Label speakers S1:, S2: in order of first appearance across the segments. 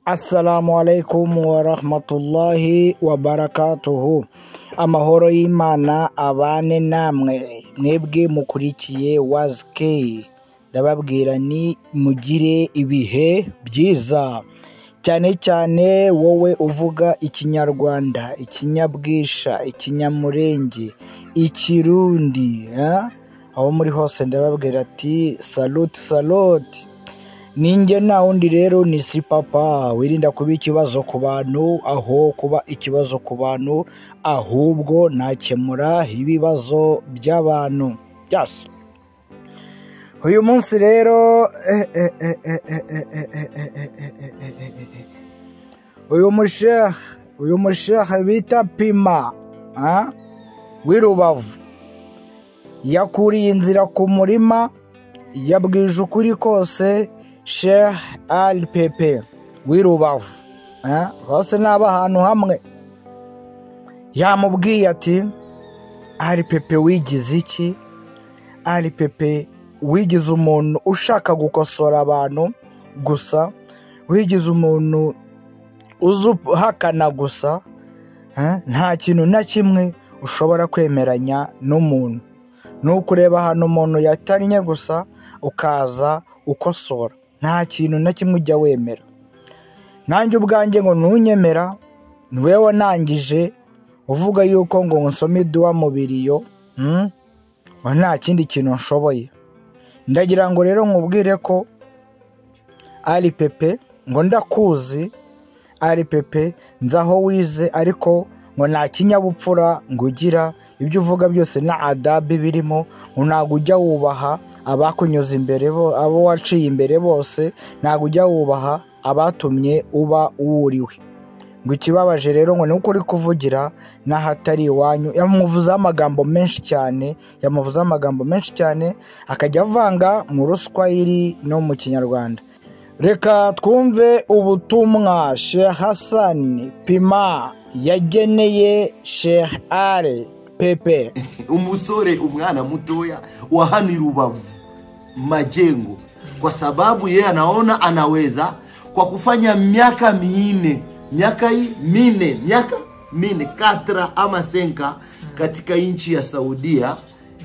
S1: Assalamu alaikum wa rahmatullahi wa barakatuhu. Amahoro y'Imana abane namwe mwebwe mukurikiye Wazk. Ndababwira ni mugire ibihe byiza, cyane cyane wowe uvuga ikinyarwanda, ikinyabwisha, ikinyamurenge, ikirundi, aho muri hose ndababwira ati salute. Ninjye na undi rero ni si papa. Wirinda kuba ikibazo ku bantu, aho kuba ikibazo ku bantu ahubwo nakemura ibibazo by'abantu. Yes. Uyu munsi rero uyu mushehe bita Pima w'Irubavu yakuriye inzira ku murima, yabwije ukuri kose Sheikh Ali Pepe w'Irubavu, bose n'aba ahantu hamwe. Yamubwiye ati Ali Pepe wigize iki? Ali Pepe wigize umuntu ushaka gukosora abantu gusa, wigize umuntu uzuhakana gusa, nta kintu na kimwe ushobora kwemeranya n'umuntu. Nukureba hano umuntu yatanye gusa ukaza ukosora, nta kintu na kimwe ujya wemera. Nanjye ubwanjye ngo ntunyemera, niwewe nangije uvuga yuko ngo nsome iduwa mu biriyo, nta kindi kintu nshoboye. Ndagira ngo rero nkubwire ko Ali Pepe ngo ndakuzi, Ali Pepe nzaho wize, ariko ngo nta kinyabupfura ngo ugira, ibyo uvuga byose na adabi birimo, ngo ntabwo ujya wubaha abakunyuze imbere, abo waciye imbere bose, ntabwo ujya wubaha abatumye uba uwuriwe. Ngo ikibabaje rero ngo ni uko uri kuvugira n'ahatari iwanyu. Yamuvuzeho amagambo menshi cyane, akajya avanga mu Ruswahili no mu Kinyarwanda. Reka twumve ubutumwa Sheikh Hassan Pima yageneye Sheikh Ali Pepe.
S2: Umusore, umwana mutoya wa hano Irubavu Majengo, kwa sababu yeye anaona anaweza kwa kufanya miaka minne 4 ama 5 katika nchi ya Saudia,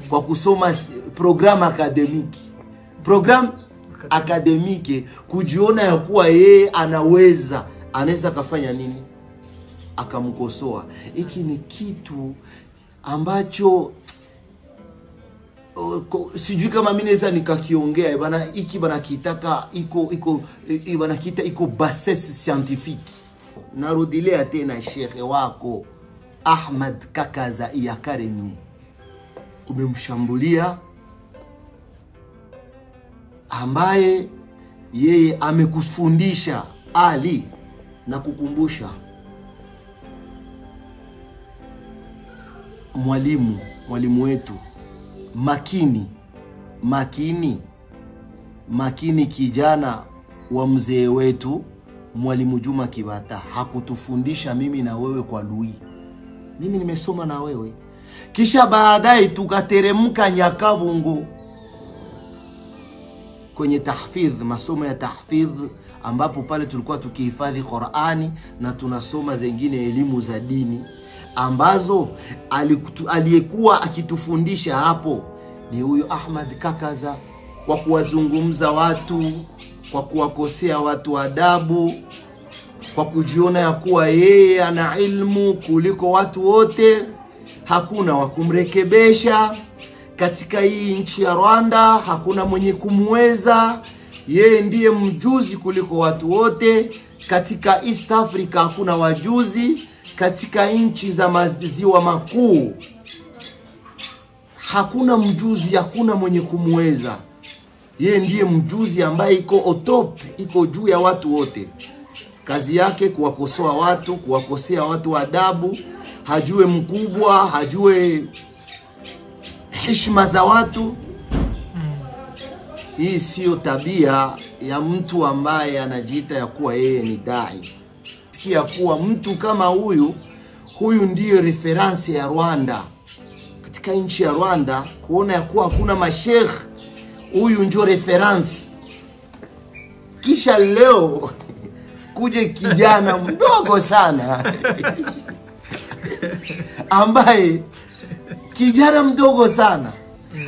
S2: kwa kusoma program akademiki, kujiona ya kuwa yeye anaweza kafanya nini, akamkosoa. Hiki ni kitu ambacho sijui kama mimi naweza nikakiongea bana. Hiki bana kitaka iko bassesse scientifique. Narudilia tena, shekhe wako Ahmad Kakaza Iyakaremye umemshambulia, ambaye yeye amekufundisha Ali na kukumbusha mwalimu wetu makini kijana wa mzee wetu Mwalimu Juma Kibata hakutufundisha mimi na wewe kwa lui. Mimi nimesoma na wewe, kisha baadaye tukateremka Nyakabungo kwenye tahfidh, masomo ya tahfidh, ambapo pale tulikuwa tukihifadhi Qur'ani na tunasoma zingine elimu za dini, ambazo aliyekuwa akitufundisha hapo ni huyo Ahmad Kakaza, kwa kuwazungumza watu, kwa kuwakosea watu adabu, kwa kujiona ya kuwa yeye ana ilmu kuliko watu wote, hakuna wa kumrekebesha. Katika hii nchi ya Rwanda hakuna mwenye kumweza, yeye ndiye mjuzi kuliko watu wote. Katika East Africa hakuna wajuzi, katika nchi za maziwa makuu hakuna mjuzi, hakuna mwenye kumweza. Yeye ndiye mjuzi ambaye iko juu ya watu wote. Kazi yake kuwakosoa watu, kuwakosea watu adabu, hajue mkubwa, hajue heshima za watu. Hii sio tabia ya mtu ambaye anajiita ya kuwa yeye ni dai. Sikia kuwa mtu kama huyu ndiyo reference ya Rwanda. Katika nchi ya Rwanda, kuona ya kuwa hakuna masheikh, huyu ndio reference. Kisha leo kuje kijana mdogo sana ambaye kijana mdogo sana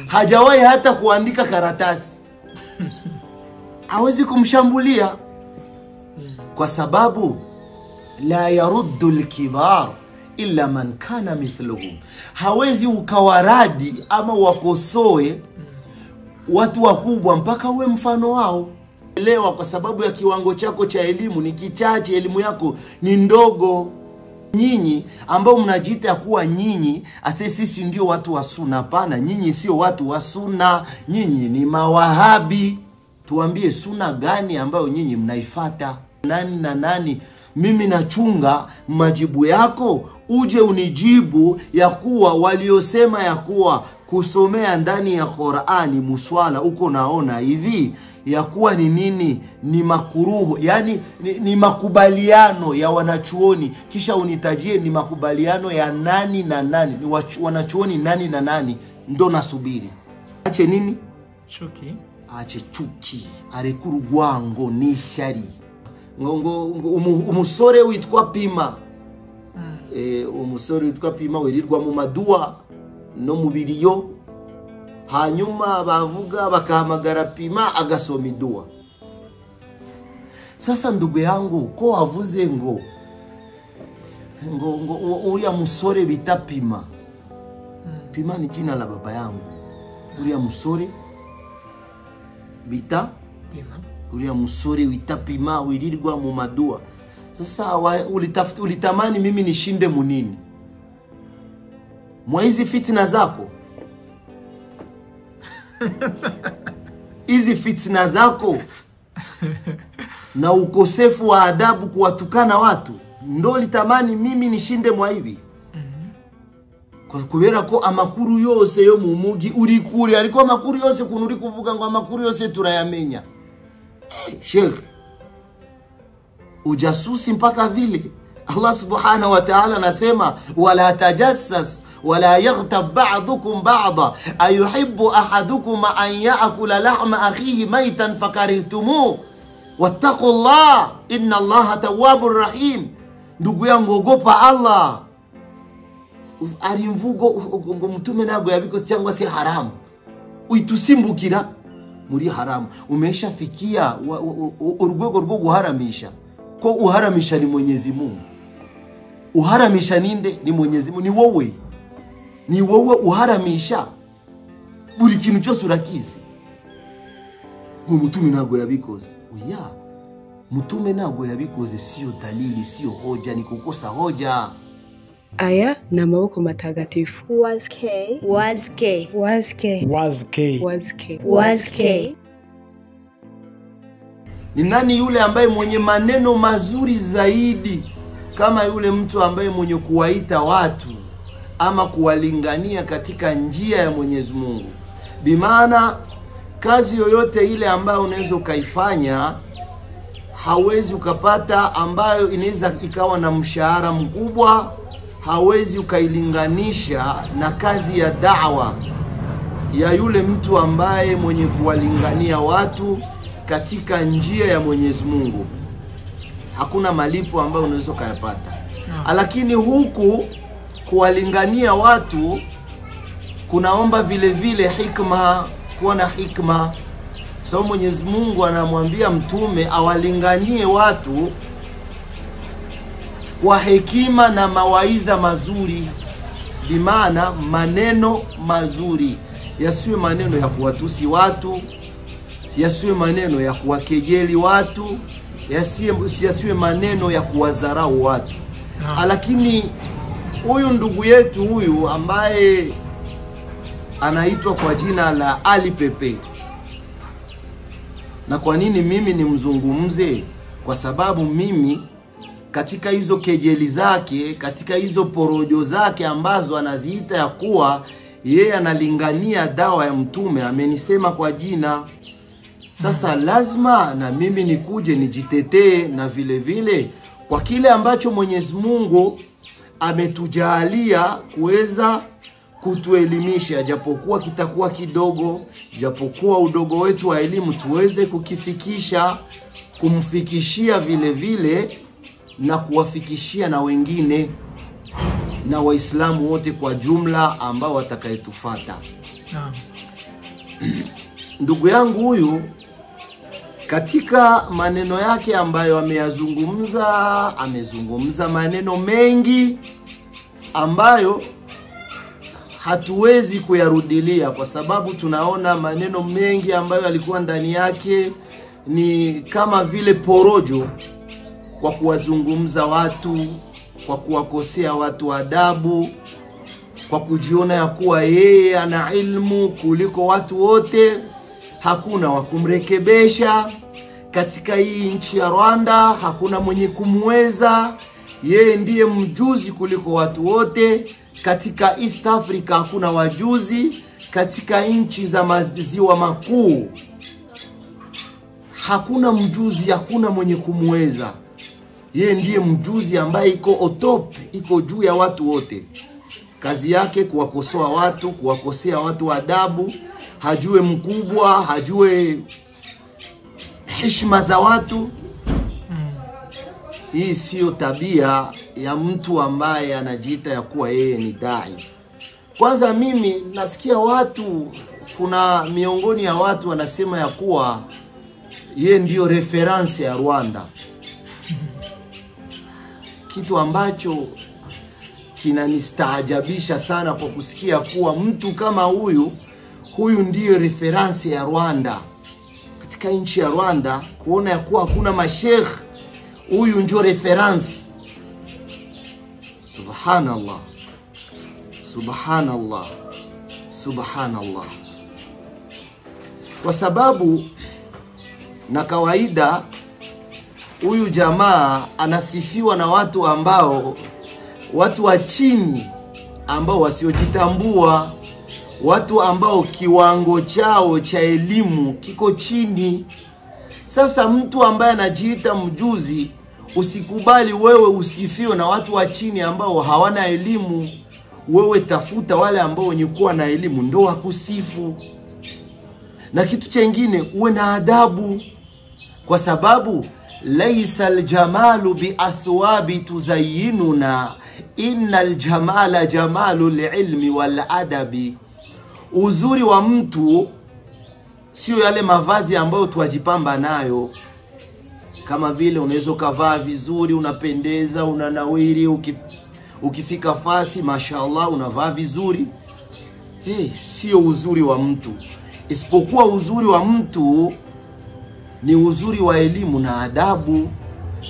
S2: hajawahi hata kuandika karatasi, hawezi kumshambulia kwa sababu la yaruddu al-kibar illa man kana mithluhum. Hawezi ukawaradi ama wakosoe watu wakubwa mpaka uwe mfano wao. Elewa, kwa sababu ya kiwango chako cha elimu ni kichache, elimu yako ni ndogo. Nyinyi ambao mnajiita kuwa nyinyi sisi ndio watu wa sunna, hapana, nyinyi sio watu wa sunna, nyinyi ni mawahabi. Tuambie sunna gani ambayo nyinyi mnaifuata? Nani na nani? Mimi nachunga majibu yako, uje unijibu ya kuwa waliosema ya kuwa kusomea ndani ya Qur'ani muswala uko naona hivi ya kuwa ni nini, ni makuruhu, yani ni makubaliano ya wanachuoni, kisha unitajie ni makubaliano ya nani na nani, ni wanachuoni nani na nani, ndo nasubiri. Ache nini?
S3: Chuki.
S2: Ache chuki, arekuru gwango ni shari. Umusore witwa Pima, umusore witwa Pima wirirwa mu madua no mu biriyo, hanyuma bavuga bakahamagara Pima agasoma idua. Sasa ndugu yangu, ko wavuze ngo uriya musore bita Pima, Pima ni jina la baba yangu, uriya musore bita
S3: Pima,
S2: uriya musore wita Pima wirirwa mu madua. Sasa ulitamani mimi nishinde munini mwa hizi fitna zako? Hizi fitna zako na ukosefu wa adabu kuwatukana watu ndo litamani mimi nishinde mwa hivi? Kwa kubera ko amakuru yose yo mu mugi uri kure, ariko amakuru yose kuno uri kuvuga ngo amakuru yose turayamenya. Sheikh, ujasusi mpaka vile Allah subhanahu wa ta'ala anasema wala tajassas wala yaghtab ba'dukum ba'da ayuhibbu ahadukum an ya'kula lahma akhihi maytan fakarihtumu wattaqullah inna Allaha tawwabur rahim. Ndugu yangu, ogopa Allah. Ari mvugo ngo mutume nago yabiko cyangwa se haramu uitusimbukira muri haramu. Umeshafikia urwego rwo guharamisha, ko uharamisha ni Mwenyezi Mungu. Uharamisha ninde? Ni Mwenyezi Mungu. Ni wowe uharamisha buri kintu cyose urakizi. Mutume nago yabikoze, oya, mutume nago yabikoze sio dalili, sio hoja, ni kukosa hoja.
S4: Aya na maboko matagatifu.
S5: Wazke.
S2: Ni nani yule ambaye mwenye maneno mazuri zaidi kama yule mtu ambaye mwenye kuwaita watu ama kuwalingania katika njia ya Mwenyezi Mungu? Bimaana kazi yoyote ile ambayo unaweza ukaifanya hawezi ukapata ambayo inaweza ikawa na mshahara mkubwa, hawezi ukailinganisha na kazi ya da'wa ya yule mtu ambaye mwenye kuwalingania watu katika njia ya Mwenyezi Mungu. Hakuna malipo ambayo unaweza kuyapata. Lakini huku kuwalingania watu kunaomba vile vile hikma, kuwa na hikma. So Mwenyezi Mungu anamwambia mtume awalinganie watu kwa hekima na mawaidha mazuri, bimaana maneno mazuri, yasiwe maneno ya kuwatusi watu, yasiwe maneno ya kuwakejeli watu, yasiwe maneno ya kuwadharau watu. Lakini huyu ndugu yetu huyu ambaye anaitwa kwa jina la Ali Pepe, na kwa nini mimi nimzungumze? Kwa sababu mimi katika hizo kejeli zake, katika hizo porojo zake ambazo anaziita ya kuwa yeye analingania dawa ya mtume, amenisema kwa jina. Sasa lazima na mimi nikuje nijitetee, na vile vile kwa kile ambacho Mwenyezi Mungu ametujalia kuweza kutuelimisha, japokuwa kitakuwa kidogo, japokuwa udogo wetu wa elimu tuweze kukifikisha kumfikishia vile vile na kuwafikishia na wengine na Waislamu wote kwa jumla ambao watakayetufuata. Ndugu yangu huyu katika maneno yake ambayo amezungumza maneno mengi ambayo hatuwezi kuyarudilia, kwa sababu tunaona maneno mengi ambayo alikuwa ndani yake ni kama vile porojo, kwa kuwazungumza watu, kwa kuwakosea watu adabu, kwa kujiona ya kuwa yeye ana ilmu kuliko watu wote, hakuna wa kumrekebesha. Katika hii nchi ya Rwanda hakuna mwenye kumweza, yeye ndiye mjuzi kuliko watu wote. Katika East Africa hakuna wajuzi, katika nchi za maziwa makuu hakuna mjuzi, hakuna mwenye kumweza. Yeye ndiye mjuzi ambaye iko top, iko juu ya watu wote. Kazi yake kuwakosoa watu, kuwakosea watu adabu, hajue mkubwa, hajue heshima za watu. Hii sio tabia ya mtu ambaye anajiita ya kuwa yeye ni dai. Kwanza mimi nasikia kuna miongoni ya watu wanasema ya kuwa yeye ndio reference ya Rwanda, kitu ambacho kinanistaajabisha sana kwa kusikia kuwa mtu kama huyu ndiyo reference ya Rwanda. Katika nchi ya Rwanda kuona ya kuwa hakuna masheikh, huyu ndio reference. Subhanallah, subhanallah, subhanallah. Kwa sababu na kawaida huyu jamaa anasifiwa na watu wa chini, ambao wasiojitambua, watu ambao kiwango chao cha elimu kiko chini. Sasa mtu ambaye anajiita mjuzi, usikubali wewe usifiwe na watu wa chini ambao hawana elimu. Wewe tafuta wale ambao wenye kuwa na elimu ndio wakusifu. Na kitu kingine, uwe na adabu, kwa sababu laisa aljamalu bi athwabi tuzayyinuna, innal jamala jamalul ilmi wal adabi. Uzuri wa mtu sio yale mavazi ambayo tuwajipamba nayo. Kama vile unaweza kuvaa vizuri, unapendeza, unanawiri, ukifika fasi mashallah unavaa vizuri. Sio uzuri wa mtu. Isipokuwa uzuri wa mtu ni uzuri wa elimu na adabu.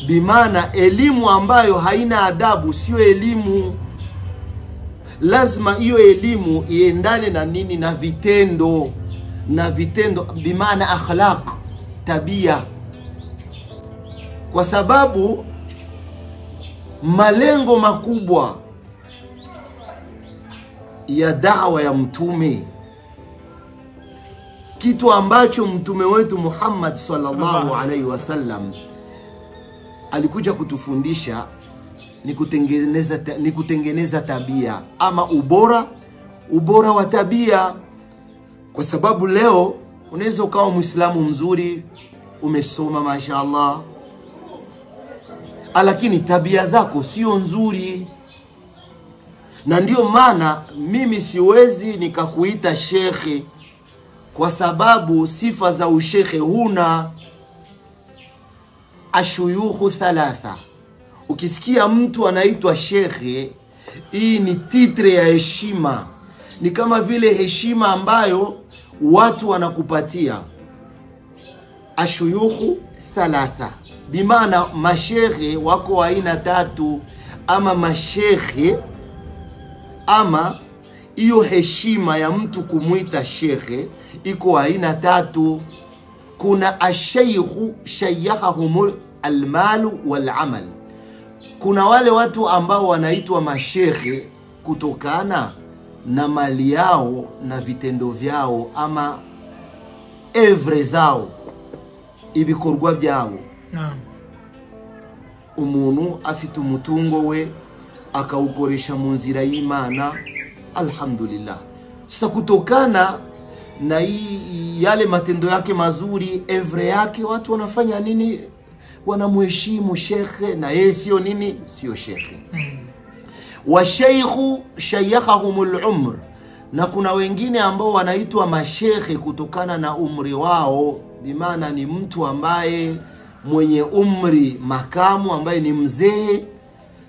S2: Bimaana elimu ambayo haina adabu sio elimu. Lazima hiyo elimu iendane na nini? Na vitendo. Na vitendo bimaana akhlaq, tabia. Kwa sababu malengo makubwa ya da'wa ya mtume, kitu ambacho mtume wetu Muhammad sallallahu alaihi wasallam alikuja kutufundisha ni kutengeneza tabia, ama ubora wa tabia. Kwa sababu leo unaweza ukawa Muislamu mzuri, umesoma mashaallah, lakini tabia zako sio nzuri. Na ndio maana mimi siwezi nikakuita shekhe, kwa sababu sifa za ushekhe huna. Ashuyukhu thalatha. Ukisikia mtu anaitwa shekhe, hii ni titre ya heshima. Ni kama vile heshima ambayo watu wanakupatia. Ashuyukhu thalatha, bimaana mashekhe wako aina tatu. Ama mashekhe, ama hiyo heshima ya mtu kumuita shekhe iko aina tatu. Kuna ashaykhu shayyahahum almalu wal amal. Kuna wale watu ambao wanaitwa mashekhe kutokana na mali yao na vitendo vyao, ama evre zao, ibikorwa byao. Umuntu afite umutungo we akawukoresha mu nzira y'Imana, alhamdulillah. Sasa kutokana na yale matendo yake mazuri, evre yake, watu wanafanya nini? wanamheshimu shekhe na yeye sio nini, sio shekhe. Wa shaykhu shayakhahumul umr, na kuna wengine ambao wanaitwa mashekhe kutokana na umri wao, bimaana ni mtu ambaye mwenye umri makamu, ambaye ni mzee.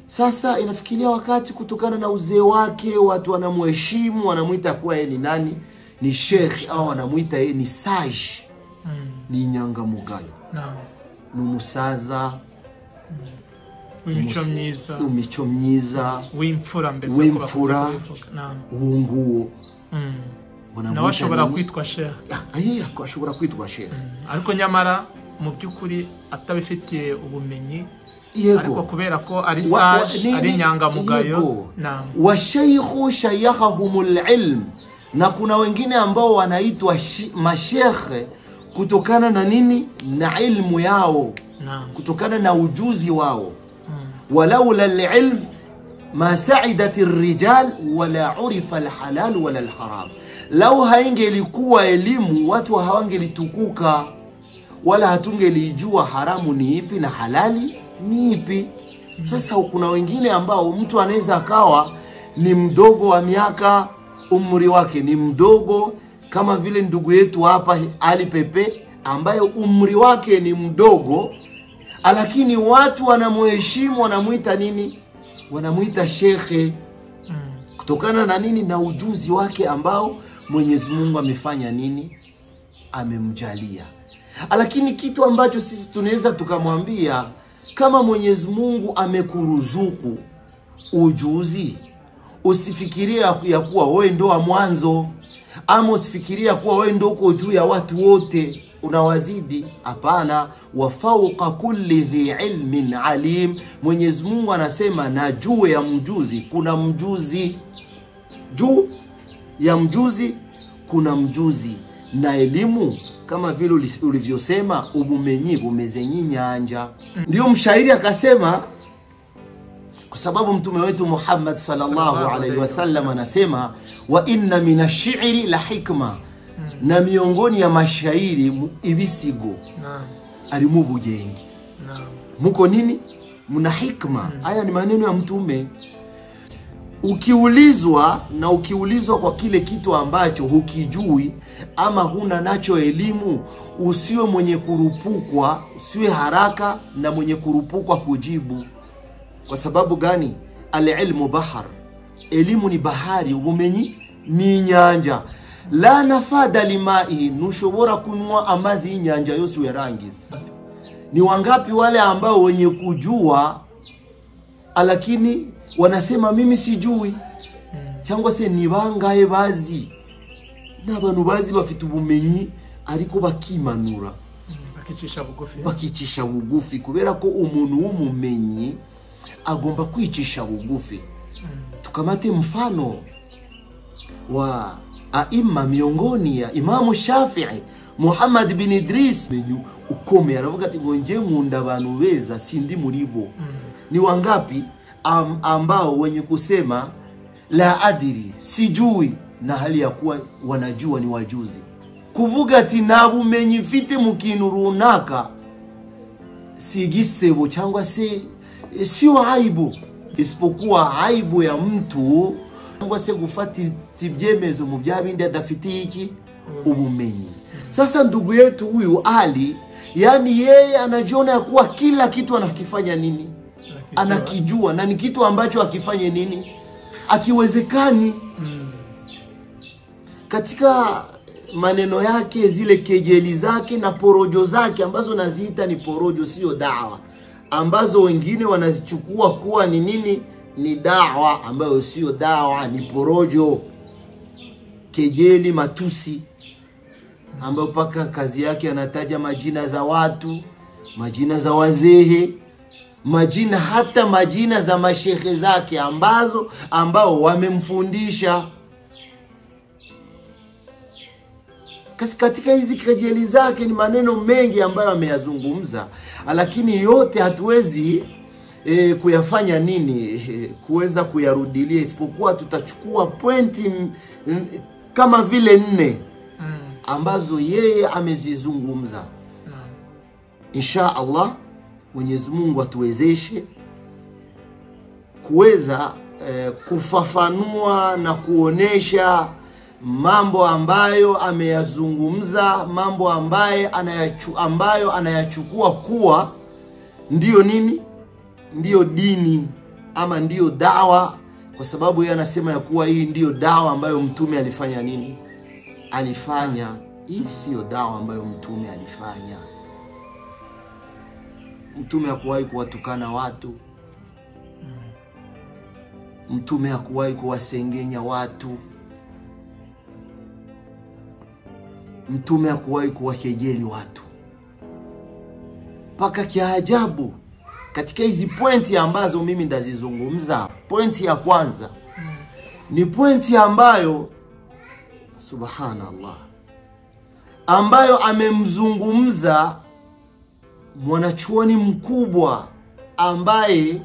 S2: Sasa inafikiria wakati kutokana na uzee wake watu wanamheshimu, wanamuita kuwa yeye ni nani, ni shekhe, au wanamuita yeye ni sage, ni nyangamugayo, n'umusaza, w'imico myiza, w'imfura, w'unguwo.
S3: nawe ashobora kwitwa shehe.
S2: Ashobora kwitwa shehe,
S3: ariko nyamara mu by'ukuri atabifitiye ubumenyi, ariko kubera ko ari sage, ari nyangamugayo.
S2: Wa shaykhu shayakhahumul ilm, na kuna wengine ambao wanaitwa mashekhe kutokana na nini, na ilmu yao, kutokana na ujuzi wao. Walaula al-ilm ma sa'idat ar-rijal wala urifa al-halal wala al-haram, lau haingelikuwa elimu watu hawangelitukuka, wala hatungelijua haramu ni ipi na halali ni ipi. Sasa kuna wengine ambao mtu anaweza akawa ni mdogo wa miaka, umri wake ni mdogo, kama vile ndugu yetu hapa Ali Pepe ambaye umri wake ni mdogo, lakini watu wanamheshimu, wanamuita nini, wanamuita shekhe, kutokana na nini, na ujuzi wake ambao Mwenyezi Mungu amefanya nini, amemjalia. Lakini kitu ambacho sisi tunaweza tukamwambia, kama Mwenyezi Mungu amekuruzuku ujuzi, usifikiria ya kuwa wewe ndo wa mwanzo, ama usifikiria kuwa wewe ndo uko juu ya watu wote, unawazidi. Hapana, wa fawqa kulli dhi ilmin alim. Mwenyezi Mungu anasema na juu ya mjuzi kuna mjuzi, juu ya mjuzi kuna mjuzi. Na elimu kama vile ulivyosema, ubumenyi bumezenyi nyanja. Ndio mshairi akasema, kwa sababu mtume wetu Muhammad sallallahu alaihi wasallam anasema, wa inna minash-shi'ri la hikma, na miongoni ya mashairi ibisigo alimu bujengi, muko nini, muna hikma. Haya ni maneno ya mtume. Ukiulizwa kwa kile kitu ambacho hukijui ama huna nacho elimu, usiwe mwenye kurupukwa, usiwe haraka na mwenye kurupukwa kujibu. Kwa sababu gani? Al-ilmu bahar, elimu ni bahari, ubumenyi ni nyanja. La nafada limai, nushobora kunwa amazi nyanja yose werangiza. Ni wangapi wale ambao wenye kujua lakini wanasema mimi sijui, cyangwa se ni bangaye bazi, n'abantu bazi bafite ubumenyi ariko bakimanura, bakicisha bugufi, kubera ko umuntu w'umumenyi agomba kwicisha bugufi. Tukamate mfano wa aima miongoni ya Imamu Shafi'i, Muhammad bin Idris. Menyu ukome aravuga ati ngo nje nkunda abantu beza sindi muribo. Ni wangapi ambao wenye kusema la adiri, sijui, na hali ya kuwa wanajua, ni wajuzi. Kuvuga ati nabumenyi mfite mu kintu runaka si gisebo cyangwa se sio aibu, isipokuwa aibu ya mtu cyangwa se gufata ibyemezo mu byabindi adafitiye iki ubumenyi. Sasa ndugu yetu huyu Ali, yani yeye anajiona kuwa kila kitu anakifanya nini, anakijua, na ni kitu ambacho akifanye nini akiwezekani. Katika maneno yake, zile kejeli zake na porojo zake ambazo naziita ni porojo, sio dawa, ambazo wengine wanazichukua kuwa ni nini, ni dawa, ambayo sio dawa, ni porojo, kejeli, matusi, ambayo paka kazi yake anataja majina za watu, majina za wazee, majina, hata majina za mashehe zake ambao wamemfundisha. Katika hizi kejeli zake ni maneno mengi ambayo ameyazungumza, lakini yote hatuwezi kuyafanya nini, kuweza kuyarudilia, isipokuwa tutachukua pointi kama vile 4 ambazo yeye amezizungumza. Insha Allah Mwenyezi Mungu atuwezeshe kuweza kufafanua na kuonesha mambo ambayo ameyazungumza, mambo ambayo anayachukua kuwa ndiyo nini? Ndiyo dini ama ndiyo dawa, kwa sababu yeye anasema ya kuwa hii ndiyo dawa ambayo mtume alifanya nini? Alifanya. Hii sio dawa ambayo mtume alifanya. Mtume hakuwahi kuwatukana watu. Mtume hakuwahi kuwasengenya watu. Mtume hakuwahi kuwakejeli watu. Paka kiajabu katika hizi pointi ambazo mimi ndazizungumza, pointi ya kwanza ni pointi ambayo subhanallah, ambayo amemzungumza mwanachuoni mkubwa ambaye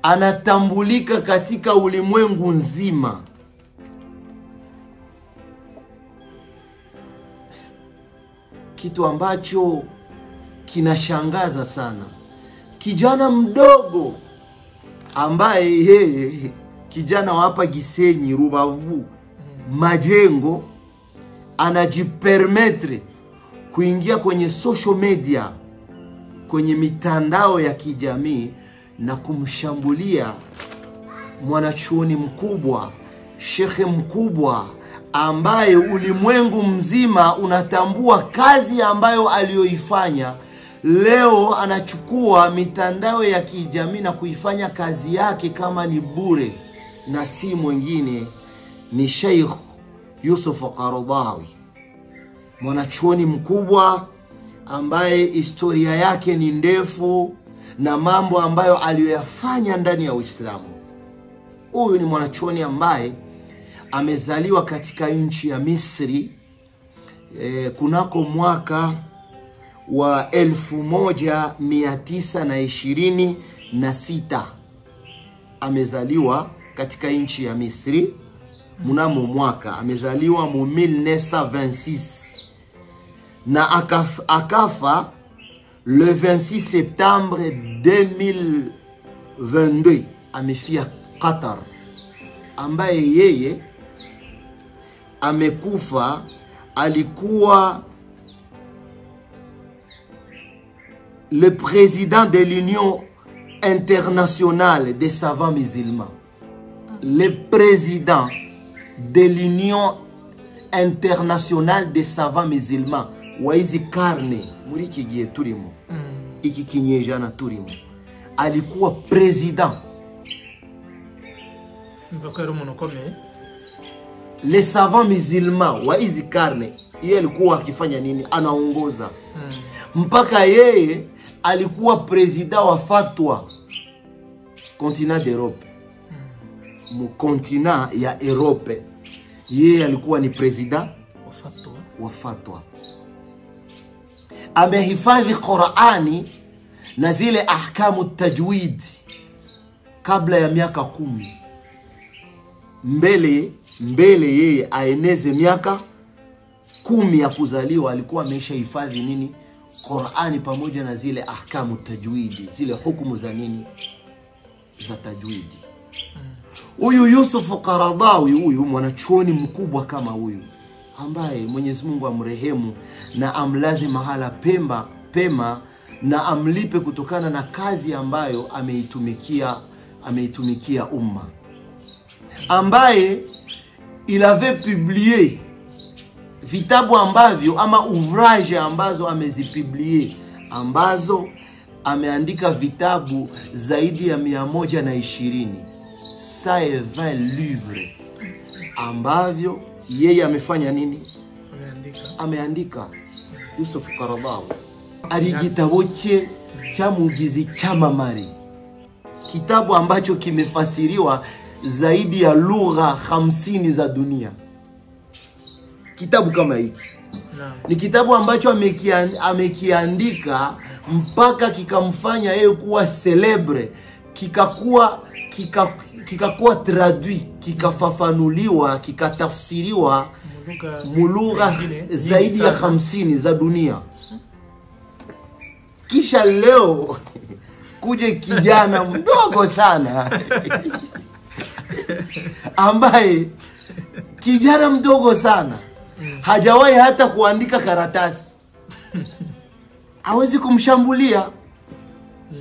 S2: anatambulika katika ulimwengu nzima. Kitu ambacho kinashangaza sana. Kijana mdogo ambaye yeye kijana wa hapa Gisenyi, Rubavu, Majengo, anajipermetre kuingia kwenye social media, kwenye mitandao ya kijamii na kumshambulia mwanachuoni mkubwa, shekhe mkubwa ambaye ulimwengu mzima unatambua kazi ambayo aliyoifanya. Leo anachukua mitandao ya kijamii na kuifanya kazi yake kama ni bure, na si mwingine ni Sheikh Yusuf Qaradawi, mwanachuoni mkubwa ambaye historia yake ni ndefu na mambo ambayo aliyoyafanya ndani ya Uislamu. Huyu ni mwanachuoni ambaye amezaliwa katika nchi ya Misri kunako mwaka wa 1926. Amezaliwa katika nchi ya Misri mnamo mwaka, amezaliwa mu 1926 na akafa le 26 septembre 2022. Amefia Qatar, ambaye yeye amekufa alikuwa le président de l'Union internationale des savants musulmans. Le président de l'Union internationale des savants musulmans wa hizi karne muri kigiye turimo, iki kinyejana turimo, alikuwa president. Les savants musulmans wa hizi karne, yeye alikuwa akifanya nini? Anaongoza. Mpaka yeye alikuwa president wa fatwa continent d'Europe. Mu continent ya Europe, yeye alikuwa ni president wa fatwa. Amehifadhi Qur'ani na zile ahkamu tajwid kabla ya miaka 10. Mbele yeye aeneze miaka 10 ya kuzaliwa, alikuwa amesha hifadhi nini? Qur'ani pamoja na zile ahkamu tajwidi, zile hukumu za nini? Za tajwidi. Huyu Yusuf Qaradawi, huyu mwanachuoni mkubwa kama huyu, ambaye Mwenyezi Mungu amrehemu na amlaze mahala pema na amlipe kutokana na kazi ambayo ameitumikia umma, ambaye il avait publié vitabu ambavyo ama ouvrage ambazo amezipublie, ambazo ameandika vitabu zaidi ya 120, 120 livres ambavyo yeye amefanya nini? Ameandika. Yusuf Qaradawi ali kitabu cha Mugizi cha Mamari, kitabu ambacho kimefasiriwa zaidi ya lugha 50 za dunia. Kitabu kama hiki ni kitabu ambacho amekiandika mpaka kikamfanya yeye kuwa celebre, kikakuwa traduit, kikafafanuliwa, kikatafsiriwa mulugha zaidi ya 50 za dunia. Kisha leo kuje kijana mdogo sana ambaye kijana mdogo sana hajawahi hata kuandika karatasi, hawezi kumshambulia.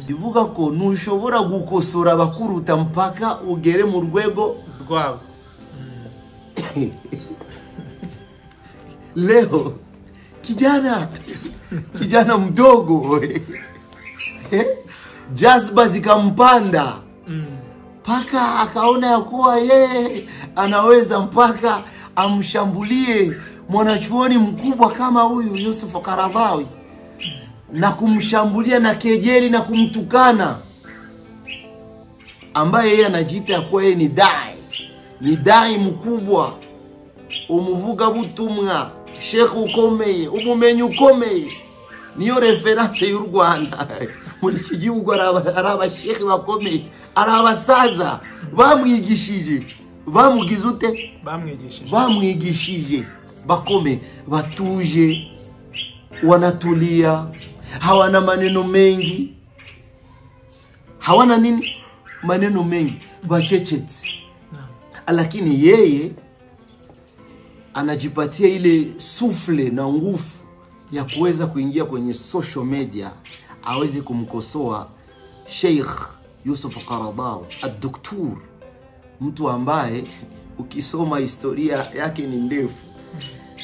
S2: Bivuga ko ntushobora gukosora bakuruta mpaka ugere mu rwego
S3: rwabo.
S2: Leo kijana mdogo jazba zikampanda mpaka akaona ya kuwa yeye anaweza mpaka amshambulie mwanachuoni mkubwa kama huyu Yusuf Qaradawi, na kumshambulia na kejeli na kumtukana, ambaye yeye anajiita kwa yeye ni dai mkubwa, umuvuga butumwa, Sheikh ukomeye, umumenyi ukomeye, niyo reference y'u Rwanda muri iki gihugu. Araba sheikh bakomeye, arabasaza bamwigishije, bamugize ute, bamwigishije bakome, batuje, wanatulia, hawana maneno mengi, hawana nini, maneno mengi, bachechetse. Lakini yeye anajipatia ile sufle na nguvu ya kuweza kuingia kwenye social media aweze kumkosoa Sheikh Yusuf Qaradawi ad-Doktor, mtu ambaye ukisoma historia yake ni ndefu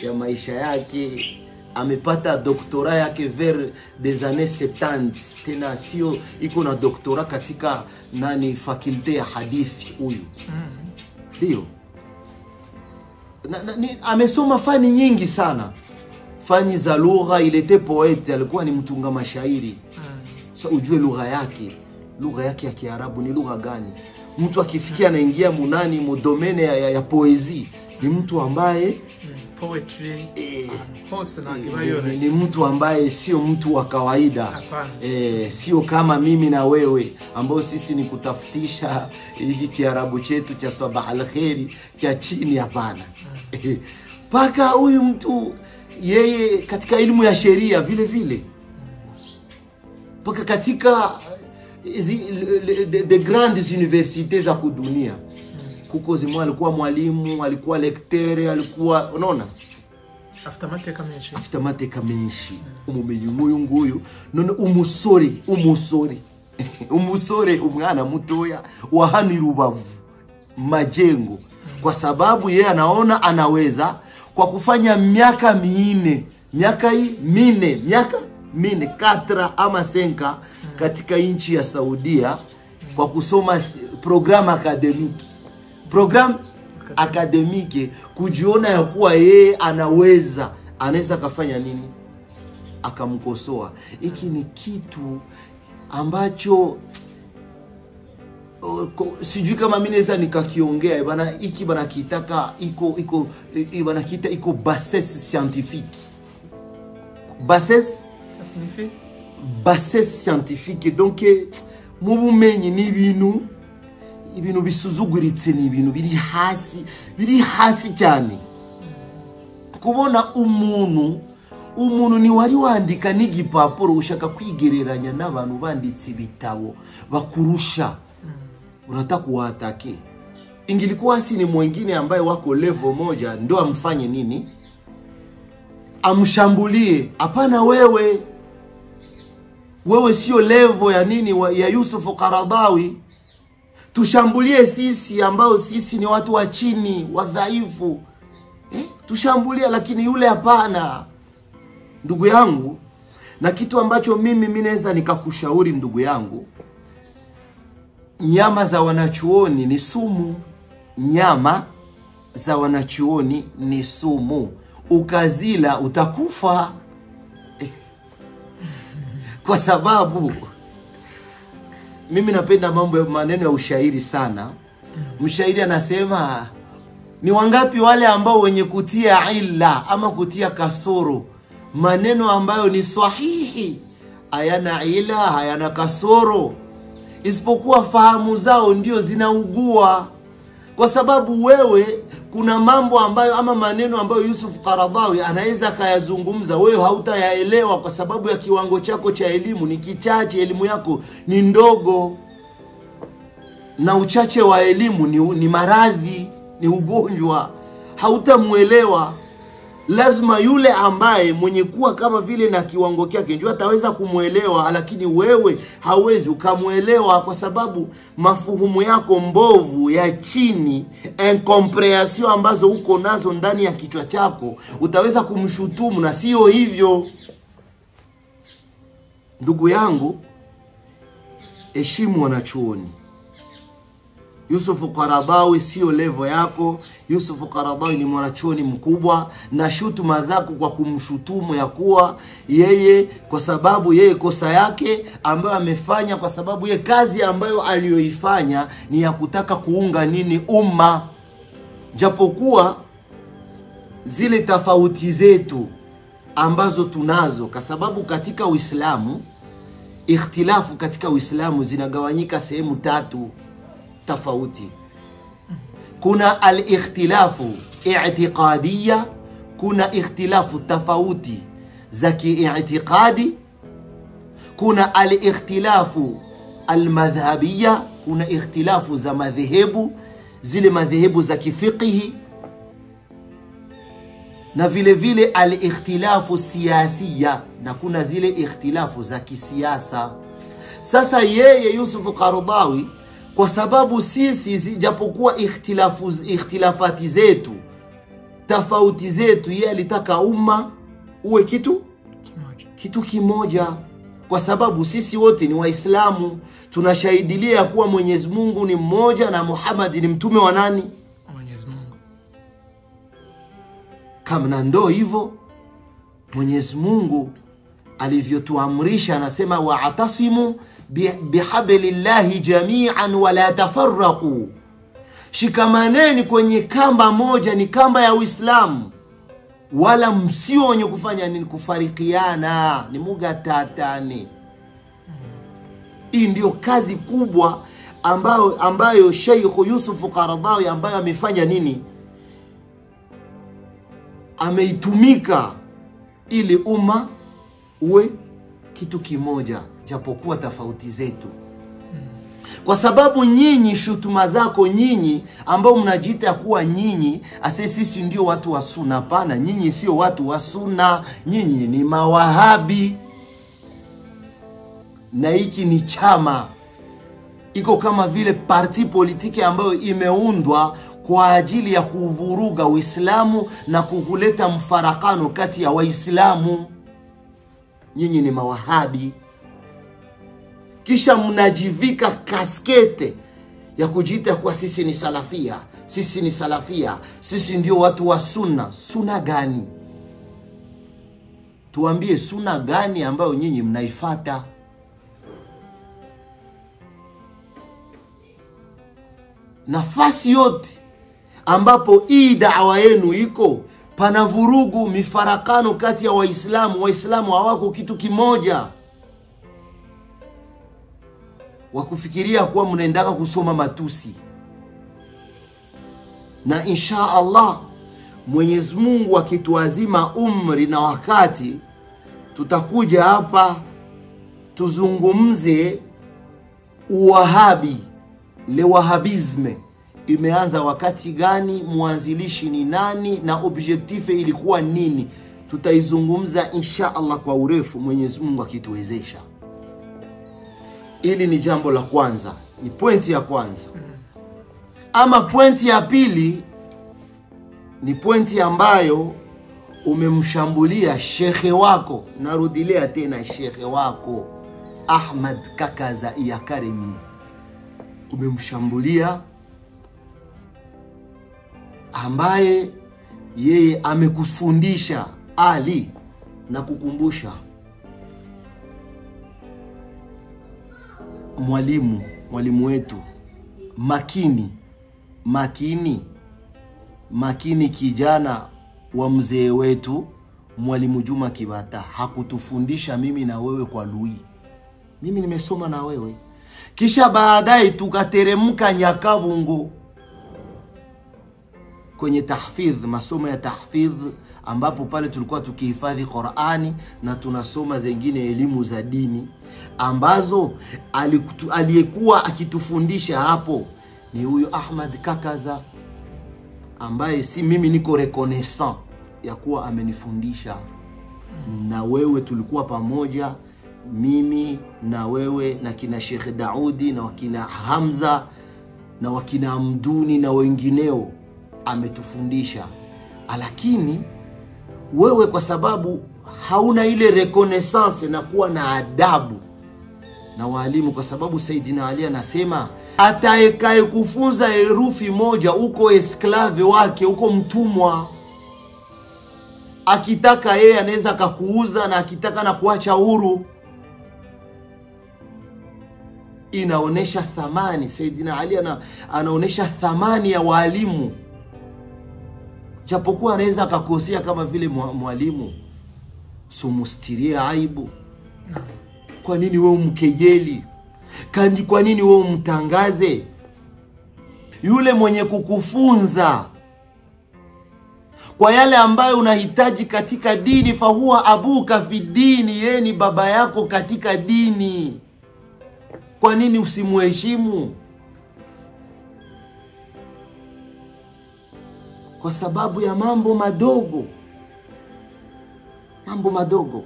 S2: ya maisha yake. Amepata doktora yake vers des années 70, tena sio iko na doktora katika fakulte ya hadithi huyu. Ndio. Amesoma fani nyingi sana. Fani za lugha, il était poète, alikuwa ni mtunga mashairi. So ujue lugha yake ya Kiarabu ni lugha gani? Mtu akifikia anaingia munani mu domaine ya poezi, ni mtu ambaye
S3: poetry
S2: ni mtu ambaye sio mtu wa kawaida. Sio kama mimi na wewe ambao sisi ni kutafutisha hiki Kiarabu chetu cha sabah al-khairi cha chini, hapana. Paka huyu mtu yeye katika elimu ya sheria vile paka katika the grandes universités za kudunia kuko zimwe alikuwa mwalimu, alikuwa lecteur, alikuwa unaona after mateka menshi umumenyi nguyu none umusore umwana mutoya wa hani Rubavu Majengo, kwa sababu yeye anaona anaweza kwa kufanya miaka minne 4 ama 5 katika nchi ya Saudia kwa kusoma program akademiki, kujiona ya kuwa yeye anaweza kafanya nini, akamkosoa. Hiki ni kitu ambacho sijui kama mimi naweza nikakiongea bana. Hiki bana kitaka iko bassesse scientifique, bassesse scientifique. Donc mubumenyi ni ibintu bisuzuguritse, ni ibintu biri hasi cyane. Kubona umuntu ni wari wandika n'igipapuro ushaka kwigereranya n'abantu banditse ibitabo bakurusha, unataka kuwatake. Ingilikuwa si ni mwingine ambaye wako level moja ndo amfanye nini, amshambulie. Hapana, wewe sio level ya nini ya Yusuf Qaradawi. Tushambulie sisi ambao sisi ni watu wa chini, wadhaifu. Tushambulie, lakini yule hapana. Ndugu yangu, na kitu ambacho mimi naweza nikakushauri ndugu yangu, nyama za wanachuoni ni sumu. Nyama za wanachuoni ni sumu. Ukazila utakufa. Kwa sababu mimi napenda maneno ya ushairi sana. Mshairi anasema, ni wangapi wale ambao wenye kutia illa ama kutia kasoro, maneno ambayo ni sahihi, hayana ila, hayana kasoro, isipokuwa fahamu zao ndio zinaugua. Kwa sababu wewe kuna mambo ambayo ama maneno ambayo Yusuf Qaradawi anaweza kayazungumza, wewe hautayaelewa kwa sababu ya kiwango chako cha elimu ni kichache, elimu yako ni ndogo. Na uchache wa elimu ni maradhi, ni ugonjwa, hautamuelewa. Lazima yule ambaye mwenye kuwa kama vile na kiwango chake ndio ataweza kumuelewa, lakini wewe hauwezi ukamuelewa kwa sababu mafuhumu yako mbovu ya chini, incomprehension ambazo uko nazo ndani ya kichwa chako, utaweza kumshutumu na sio hivyo. Ndugu yangu, heshimu wanachuoni. Yusuf Qaradawi sio level yako. Yusuf Qaradawi ni mwanachuoni mkubwa, na shutuma zako kwa kumshutumu ya kuwa yeye kwa sababu yeye kosa yake ambayo amefanya, kwa sababu yeye kazi ambayo aliyoifanya ni ya kutaka kuunga nini umma, japokuwa zile tofauti zetu ambazo tunazo, kwa sababu katika Uislamu ikhtilafu katika Uislamu zinagawanyika sehemu tatu tofauti. Kuna al-ikhtilafu i'tiqadiyya, kuna ikhtilafu tofauti za ki'itiqadi, kuna al-ikhtilafu al-madhhabiyya, kuna ikhtilafu za madhehebu, zile madhehebu za kifiqhi, na vile vile al-ikhtilafu siyasiyya, na kuna zile ikhtilafu za kisiasa. Sasa yeye Yusuf Qaradawi, kwa sababu sisi japokuwa ikhtilafati zetu, tofauti zetu, yeye alitaka umma uwe kitu kimoja, kwa sababu sisi wote ni Waislamu, tunashahidilia kuwa Mwenyezi Mungu ni mmoja na Muhammad ni mtume wa nani?
S3: Mwenyezi Mungu.
S2: Kama ndo hivyo Mwenyezi Mungu alivyotuamrisha, anasema wa'tasimu bihablillahi jami'an wa la tafarraqu, shikamaneni kwenye kamba moja, ni kamba ya Uislamu, wala msio wenye kufanya nini, kufarikiana, ni mugatatane. Hii ndio kazi kubwa ambayo Sheikh Yusuf Qaradawi ambayo amefanya nini, ameitumika ili umma uwe kitu kimoja japokuwa tofauti zetu. Kwa sababu nyinyi shutuma zako, nyinyi ambao mnajiita kuwa nyinyi sisi ndio watu wa sunna, pana, nyinyi sio watu wa sunna, nyinyi ni mawahabi. Na hiki ni chama, iko kama vile parti politiki ambayo imeundwa kwa ajili ya kuvuruga Uislamu na kuleta mfarakano kati ya Waislamu. Nyinyi ni mawahabi, kisha mnajivika kaskete ya kujiita kwa sisi ni salafia, sisi ni salafia, sisi ndio watu wa sunna. Sunna gani? Tuambie sunna gani ambayo nyinyi mnaifata? Nafasi yote ambapo hii da'wa yenu iko, pana vurugu, mifarakano kati ya Waislamu. Waislamu hawako kitu kimoja, wakufikiria kuwa mnaendaka kusoma matusi. Na insha Allah Mwenyezi Mungu akituazima umri na wakati, tutakuja hapa tuzungumze uwahabi, le wahabisme imeanza wakati gani, mwanzilishi ni nani, na objective ilikuwa nini. Tutaizungumza insha Allah kwa urefu, Mwenyezi Mungu akituwezesha. Hili ni jambo la kwanza, ni pointi ya kwanza. Ama pointi ya pili ni pointi ambayo umemshambulia shekhe wako, narudilia tena, shekhe wako Ahmad Kakaza ya Karimi. Umemshambulia ambaye yeye amekufundisha Ali, na kukumbusha mwalimu wetu makini kijana wa mzee wetu Mwalimu Juma Kibata hakutufundisha mimi na wewe kwa lui. Mimi nimesoma na wewe, kisha baadaye tukateremka Nyakabungo. kwenye tahfidh, masomo ya tahfidh, ambapo pale tulikuwa tukihifadhi Qur'ani na tunasoma zingine elimu za dini, ambazo aliyekuwa akitufundisha hapo ni huyo Ahmad Kakaza, ambaye si mimi niko reconnaissant ya kuwa amenifundisha. Na wewe tulikuwa pamoja, mimi na wewe na kina Sheikh Daudi na wakina Hamza na wakina Amduni na wengineo, ametufundisha. Lakini wewe kwa sababu hauna ile reconnaissance na kuwa na adabu na walimu, kwa sababu Saidina Ali anasema atakaye kufunza herufi moja uko esklave wake, uko mtumwa. Akitaka yeye anaweza akakuuza, na akitaka na kuacha huru. Inaonesha thamani, Saidina Ali anaonesha thamani ya walimu, japokuwa anaweza akakosea kama vile mwalimu. Sumustirie aibu. Kwa nini wewe umkejeli? Kwa nini wewe umtangaze? Yule mwenye kukufunza kwa yale ambayo unahitaji katika dini, fahuwa abuka fi dini, yeye ni baba yako katika dini. Kwa nini usimuheshimu? Kwa sababu ya mambo madogo. Mambo madogo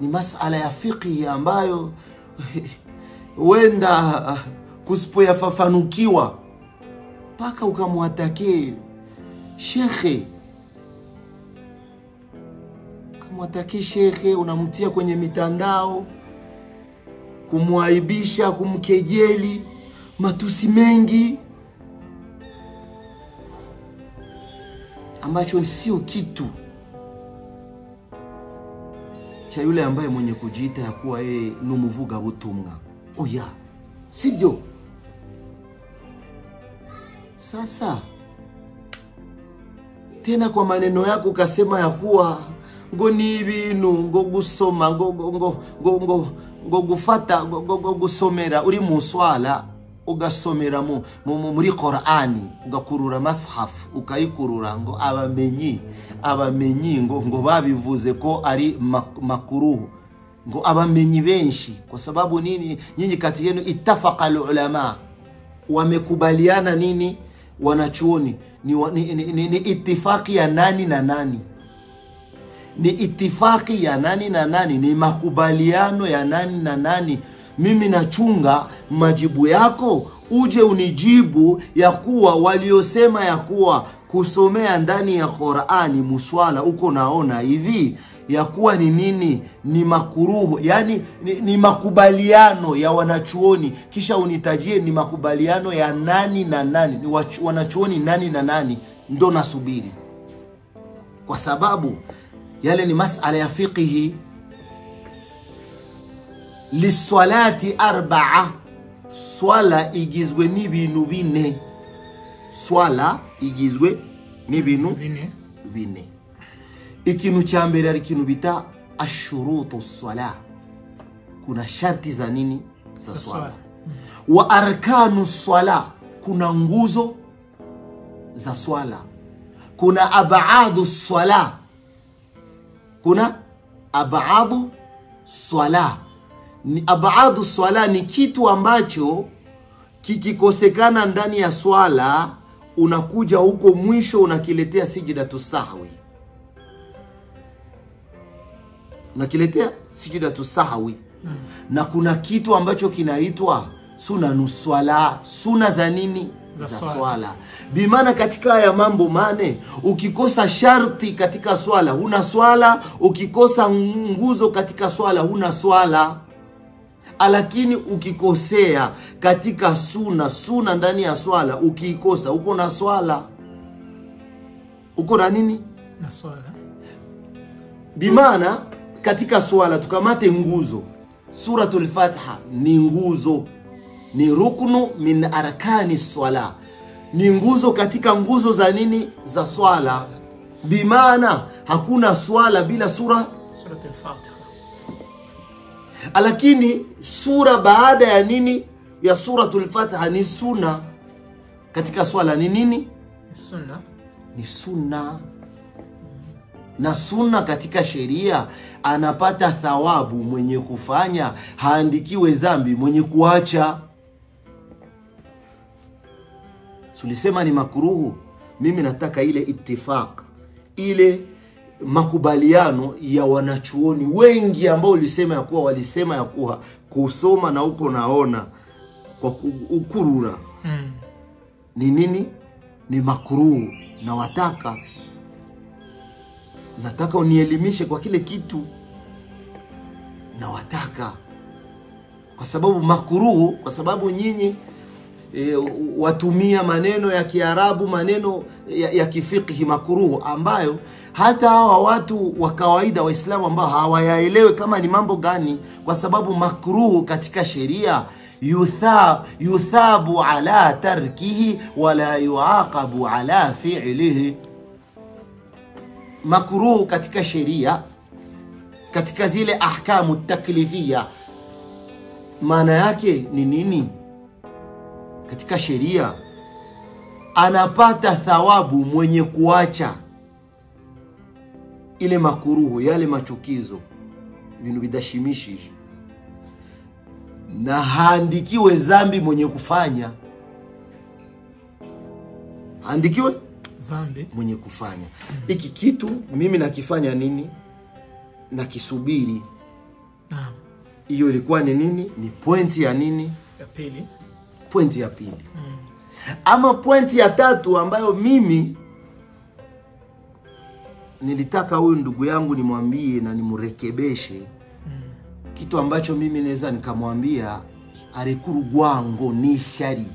S2: ni masala ya fiqhi ambayo wenda kusipoyafafanukiwa mpaka ukamwatake shekhe, unamtia kwenye mitandao, kumwaibisha, kumkejeli, matusi mengi, ambacho sio kitu cha yule ambaye mwenye kujiita ya kuwa yeye numuvuga butumwa. Oya, sivyo? Sasa tena kwa maneno yako ukasema ya kuwa ngo ni ibintu ngo gusoma ngo gufata ngo gusomera uri mu swala, ugasomera muri Qur'ani, ugakurura mashaf ukayikurura, ngo abamenyi ngo babivuze ko ari makuruhu, ngo abamenyi benshi. Kwa sababu nini? Nyinyi kati yenu ittafaqa ulama, wamekubaliana nini wanachuoni? Ni itifaki ya nani na nani? Ni itifaki ya nani na nani? Ni makubaliano ya nani na nani? Mimi nachunga majibu yako, uje unijibu ya kuwa waliosema ya kuwa kusomea ndani ya Qur'ani muswala uko naona hivi ya kuwa ni nini? Ni makuruhu, yani ni makubaliano ya wanachuoni, kisha unitajie ni makubaliano ya nani na nani, ni wanachuoni nani na nani. Ndo nasubiri, kwa sababu yale ni masala ya fiqhi. Liswalati 4, swala igizwe n'ibintu bine. Swala igizwe n'ibintu bine. Ikintu cha mbere ari kintu bita ashurutu swala, kuna sharti za nini? Za swala. Wa arkanu swala, kuna nguzo za swala. Kuna ab'adu swala, kuna ab'adu swala. Ni ab'adu swala ni kitu ambacho kikikosekana ndani ya swala, unakuja huko mwisho unakiletea sijidatu sahwi. Unakiletea sijidatu sahwi. Na kuna kitu ambacho kinaitwa sunanu swala, suna za nini? Za swala. Bimana katika haya mambo mane, ukikosa sharti katika swala huna swala, ukikosa nguzo katika swala huna swala. Lakini ukikosea katika suna ndani ya swala, ukiikosa uko na swala. Uko na nini?
S3: Na swala.
S2: Bimana katika swala tukamate nguzo. Suratul Fatiha ni nguzo, ni ruknu min arkani swala, ni nguzo katika nguzo za nini? Za swala. Bimana hakuna swala bila suratul Fatiha. Lakini sura baada ya nini? Ya suratul Fatiha ni sunna. katika swala ni nini?
S3: Ni sunna.
S2: Ni sunna. Na sunna katika sheria anapata thawabu mwenye kufanya, haandikiwe dhambi mwenye kuacha. Sulisema ni makruhu. Mimi nataka ile ittifaq, ile makubaliano ya wanachuoni wengi ambao walisema ya kuwa kusoma na uko naona kwa ukurura ni nini? Ni makruhu. Na nataka unielimishe kwa kile kitu na wataka, kwa sababu makruhu, kwa sababu nyinyi watumia maneno ya Kiarabu, maneno ya kifiqhi makruhu, ambayo hata hawa watu wa kawaida Waislamu ambao hawayaelewe kama ni mambo gani, kwa sababu makruhu katika sheria yuthabu ala tarkihi wala yuaqabu ala fi'lihi. Makruhu katika sheria, katika zile ahkamu taklifia, maana yake ni nini? Katika sheria anapata thawabu mwenye kuacha ile makruhu, yale machukizo, vinu bidashimishi, na haandikiwe dhambi mwenye kufanya. Haandikiwe
S3: dhambi
S2: mwenye kufanya. Hiki kitu mimi nakifanya nini? Nakisubiri.
S3: Naam.
S2: Hiyo ilikuwa ni nini? Ni pointi ya nini?
S3: Ya pili.
S2: Pointi ya pili. Ama pointi ya tatu ambayo mimi nilitaka huyu ndugu yangu nimwambie na nimurekebeshe, kitu ambacho mimi naweza nikamwambia arekuru gwango ni shari.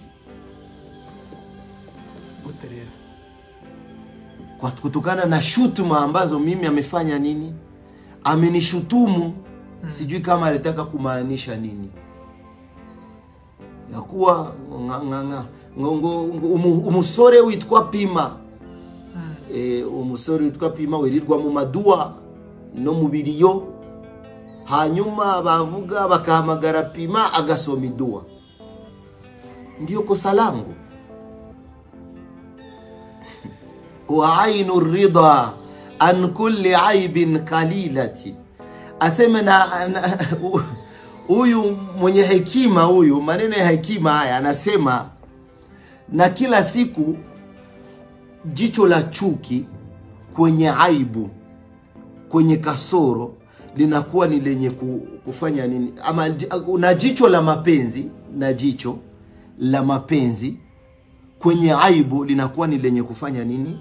S3: Uterera.
S2: Kwa kutokana na shutuma ambazo mimi amefanya nini? Amenishutumu. Sijui kama alitaka kumaanisha nini. Ya kuwa umusore witwa Pima. Umusore witwa Pima wirirwa mu madua no mubiriyo, hanyuma bavuga bakahamagara Pima agasoma idua. Ndiyo kosa langu. Wa ainu ridha an kulli aibin qalilati. Aseme na huyu mwenye hekima, huyu maneno ya hekima haya anasema, na kila siku jicho la chuki kwenye aibu, kwenye kasoro linakuwa ni lenye kufanya nini? Ama na jicho la mapenzi, na jicho la mapenzi kwenye aibu linakuwa ni lenye kufanya nini?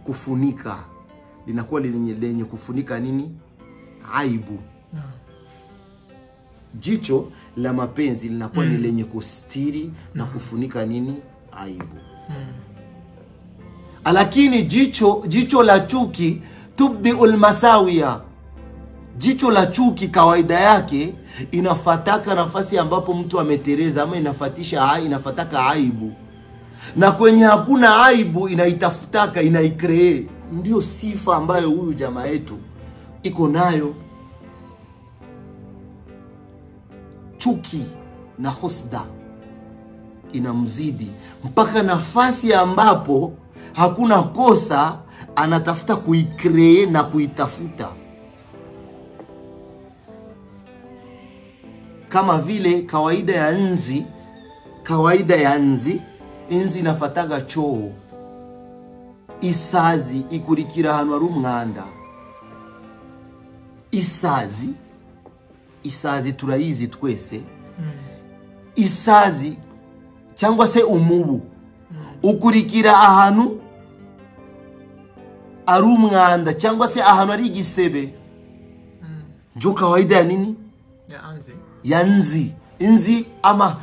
S2: Kufunika. Linakuwa lenye kufunika nini? Aibu. Jicho la mapenzi linakuwa ni lenye kustiri na kufunika nini? Aibu. Lakini jicho la chuki tubdiul masawiya. Jicho la chuki kawaida yake inafataka nafasi ambapo mtu ametereza, ama inafataka aibu. Na kwenye hakuna aibu inaitafutaka, inaikree. Ndio sifa ambayo huyu jamaa yetu iko nayo. Chuki na husda inamzidi mpaka nafasi ambapo hakuna kosa anatafuta kuikree na kuitafuta. Kama vile kawaida ya nzi inafataga choo. Isazi ikurikira ahantu hari umwanda. Isazi turayizi twese. Isazi cyangwa se umubu ukurikira ahantu ari umwanda cyangwa se ahantu ari igisebe. Njo kawaida ya nini? Ya nzi. Inzi ama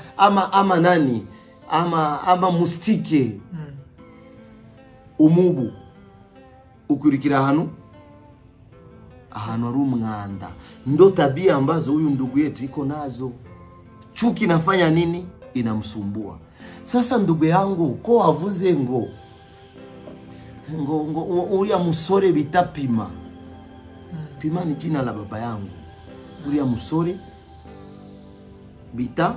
S2: nani? Ama mustike. Umubu ukurikira ahantu ari umwanda. Ndo tabia ambazo huyu ndugu yetu iko nazo. Chuki nafanya nini? Inamsumbua. Sasa ndugu yangu, ko wavuze ngo uriya musore bita Pima. Pima ni jina la baba yangu. Uriya musore bita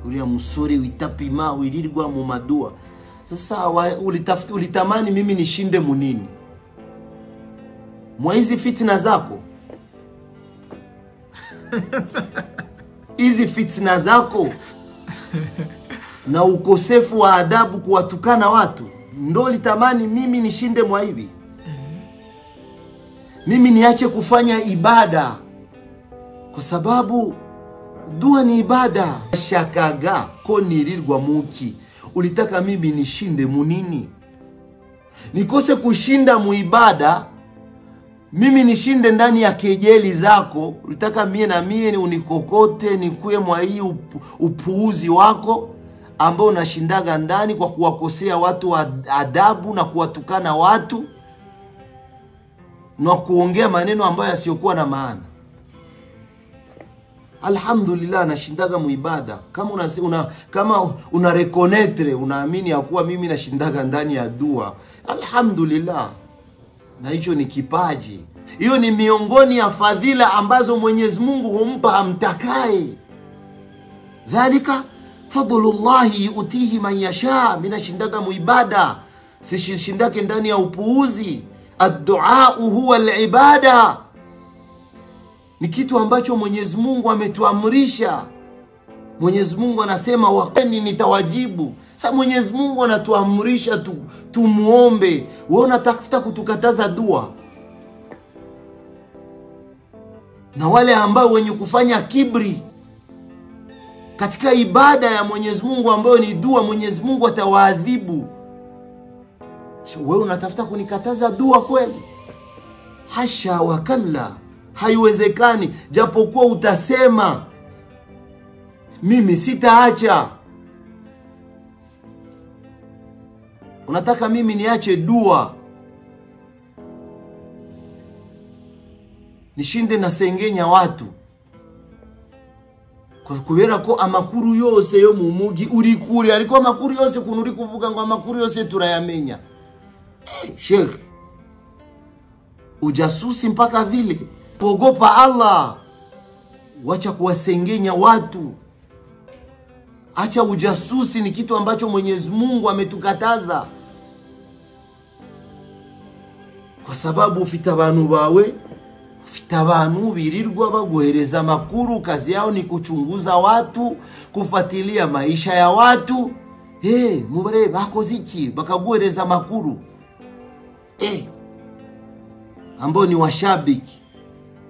S2: uriya musore witapima wirirwa mu madua. Sasa ulitamani mimi nishinde munini mwa hizi fitna zako? Hizi fitna zako na ukosefu wa adabu kuwatukana watu ndo ulitamani mimi nishinde mwa hivi? Mimi niache kufanya ibada kwa sababu dua ni ibada? Shakaga ko nirirwa muki, ulitaka mimi nishinde munini? Nikose kushinda muibada, mimi nishinde ndani ya kejeli zako? Ulitaka mie na mie unikokote nikuye mwa hii upuuzi wako ambao unashindaga ndani kwa kuwakosea watu adabu na kuwatukana watu na kuongea maneno ambayo yasiyokuwa na maana. Alhamdulillah nashindaga muibada. Kama una reconnaître, unaamini ya kuwa mimi nashindaga ndani ya dua, alhamdulillah. Na hicho ni kipaji. Hiyo ni miongoni ya fadhila ambazo Mwenyezi Mungu humpa amtakaye. Dhalika fadlullahi yutihi man yasha. Mimi nashindaga muibada, sishindake ndani ya upuuzi. Ad-du'a huwa al-ibada. Ni kitu ambacho Mwenyezi Mungu ametuamrisha. Mwenyezi Mungu anasema waqani nitawajibu. Sasa Mwenyezi Mungu anatuamrisha tumuombe. Wewe unatafuta kutukataza dua. Na wale ambao wenye kufanya kibri katika ibada ya Mwenyezi Mungu ambayo ni dua, Mwenyezi Mungu atawaadhibu. Wewe unatafuta kunikataza dua kweli? Hasha wa kalla, haiwezekani. Japokuwa utasema mimi sitaacha. Unataka mimi niache dua, nishinde na sengenya watu kubera ko amakuru yose yo mu mugi uri kuri, ariko amakuru yose kuno uri kuvuga ngo amakuru yose turayamenya? Sheikh, ujasusi mpaka vile? Ogopa Allah, wacha kuwasengenya watu. Acha ujasusi, ni kitu ambacho Mwenyezi Mungu ametukataza. Kwa sababu ufite abantu bawe, ufite abantu birirwa baguhereza makuru, kazi yao ni kuchunguza watu, kufuatilia maisha ya watu. Mubare bakoze iki bakaguhereza makuru? Ambao ni washabiki.